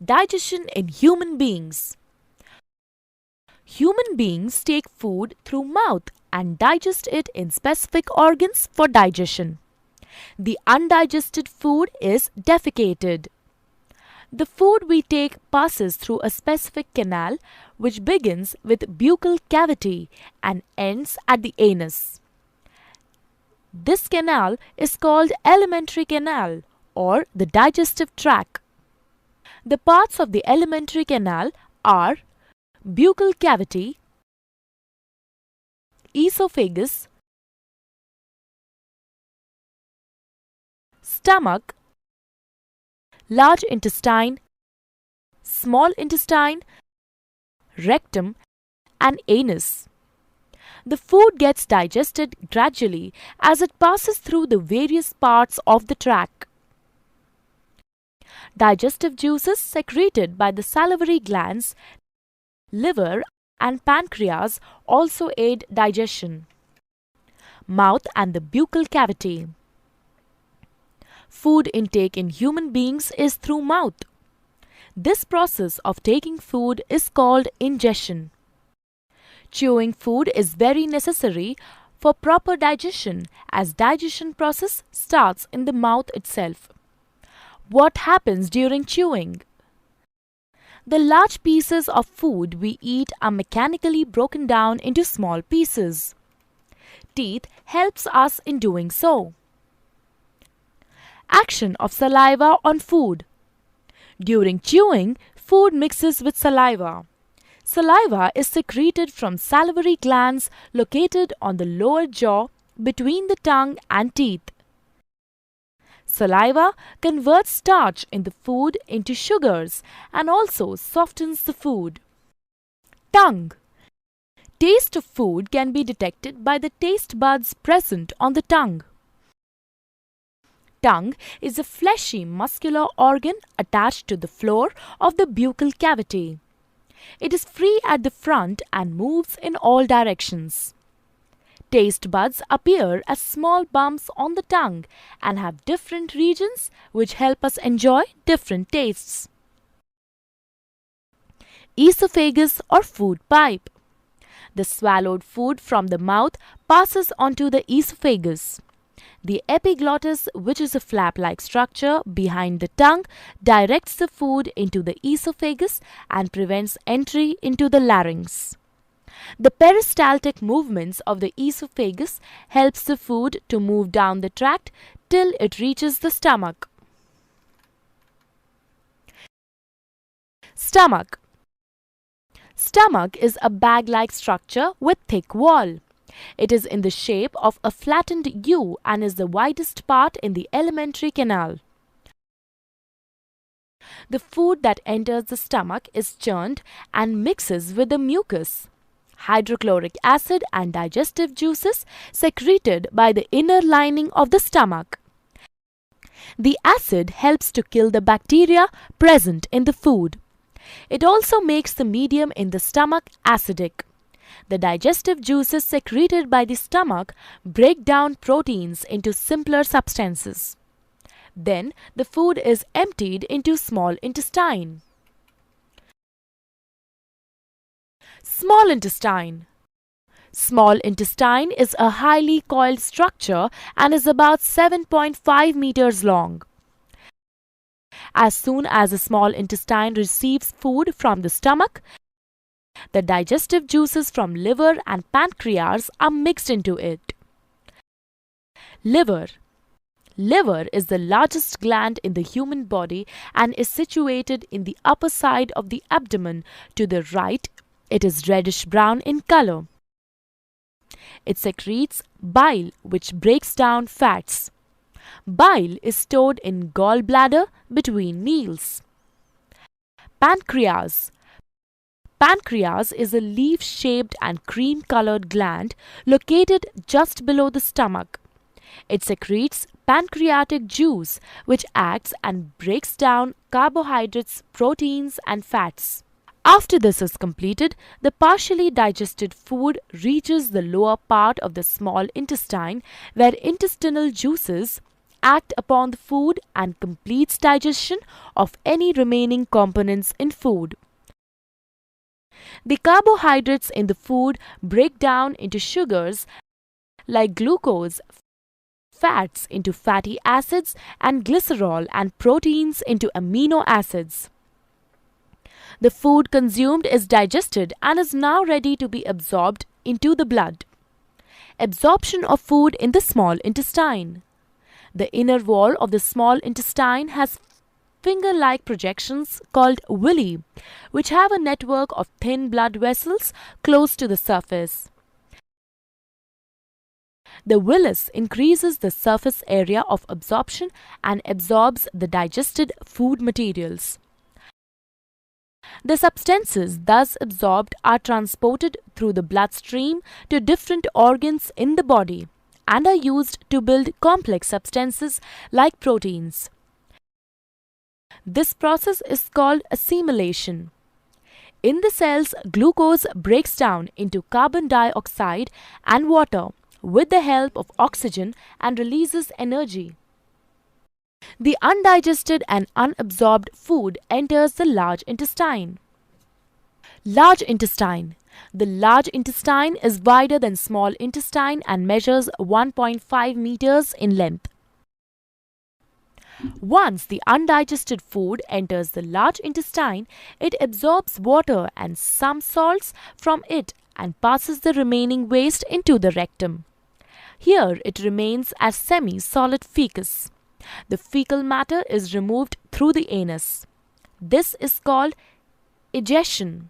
Digestion in human beings. Human beings take food through mouth and digest it in specific organs for digestion. The undigested food is defecated. The food we take passes through a specific canal which begins with buccal cavity and ends at the anus. This canal is called alimentary canal or the digestive tract. The parts of the alimentary canal are buccal cavity, esophagus, stomach, large intestine, small intestine, rectum, and anus. The food gets digested gradually as it passes through the various parts of the tract. Digestive juices secreted by the salivary glands, liver, and pancreas also aid digestion. Mouth and the buccal cavity. Food intake in human beings is through mouth. This process of taking food is called ingestion. Chewing food is very necessary for proper digestion as digestion process starts in the mouth itself. What happens during chewing? The large pieces of food we eat are mechanically broken down into small pieces. Teeth helps us in doing so. Action of saliva on food. During chewing, food mixes with saliva. Saliva is secreted from salivary glands located on the lower jaw between the tongue and teeth. Saliva converts starch in the food into sugars and also softens the food. Tongue. Taste of food can be detected by the taste buds present on the tongue. Tongue is a fleshy muscular organ attached to the floor of the buccal cavity. It is free at the front and moves in all directions. Taste buds appear as small bumps on the tongue and have different regions which help us enjoy different tastes. Esophagus or food pipe. The swallowed food from the mouth passes onto the esophagus. The epiglottis, which is a flap-like structure behind the tongue, directs the food into the esophagus and prevents entry into the larynx. The peristaltic movements of the esophagus helps the food to move down the tract till it reaches the stomach. Stomach. Stomach is a bag-like structure with thick wall. It is in the shape of a flattened U and is the widest part in the alimentary canal. The food that enters the stomach is churned and mixes with the mucus. Hydrochloric acid and digestive juices secreted by the inner lining of the stomach. The acid helps to kill the bacteria present in the food. It also makes the medium in the stomach acidic. The digestive juices secreted by the stomach break down proteins into simpler substances. Then the food is emptied into small intestine. Small intestine. Small intestine is a highly coiled structure and is about 7.5 meters long. As soon as the small intestine receives food from the stomach, the digestive juices from liver and pancreas are mixed into it. Liver. Liver is the largest gland in the human body and is situated in the upper side of the abdomen. To the right, it is reddish-brown in color. It secretes bile, which breaks down fats. Bile is stored in gallbladder between meals. Pancreas. Pancreas is a leaf-shaped and cream-colored gland located just below the stomach. It secretes pancreatic juice, which acts and breaks down carbohydrates, proteins, and fats. After this is completed, the partially digested food reaches the lower part of the small intestine, where intestinal juices act upon the food and completes digestion of any remaining components in food. The carbohydrates in the food break down into sugars like glucose, fats into fatty acids, and glycerol and proteins into amino acids. The food consumed is digested and is now ready to be absorbed into the blood. Absorption of food in the small intestine. The inner wall of the small intestine has finger-like projections called villi, which have a network of thin blood vessels close to the surface. The villus increases the surface area of absorption and absorbs the digested food materials. The substances thus absorbed are transported through the bloodstream to different organs in the body and are used to build complex substances like proteins. This process is called assimilation. In the cells, glucose breaks down into carbon dioxide and water with the help of oxygen and releases energy. The undigested and unabsorbed food enters the large intestine. Large intestine. The large intestine is wider than small intestine and measures 1.5 meters in length. Once the undigested food enters the large intestine, it absorbs water and some salts from it and passes the remaining waste into the rectum. Here it remains as semi-solid fecus. The fecal matter is removed through the anus. This is called egestion.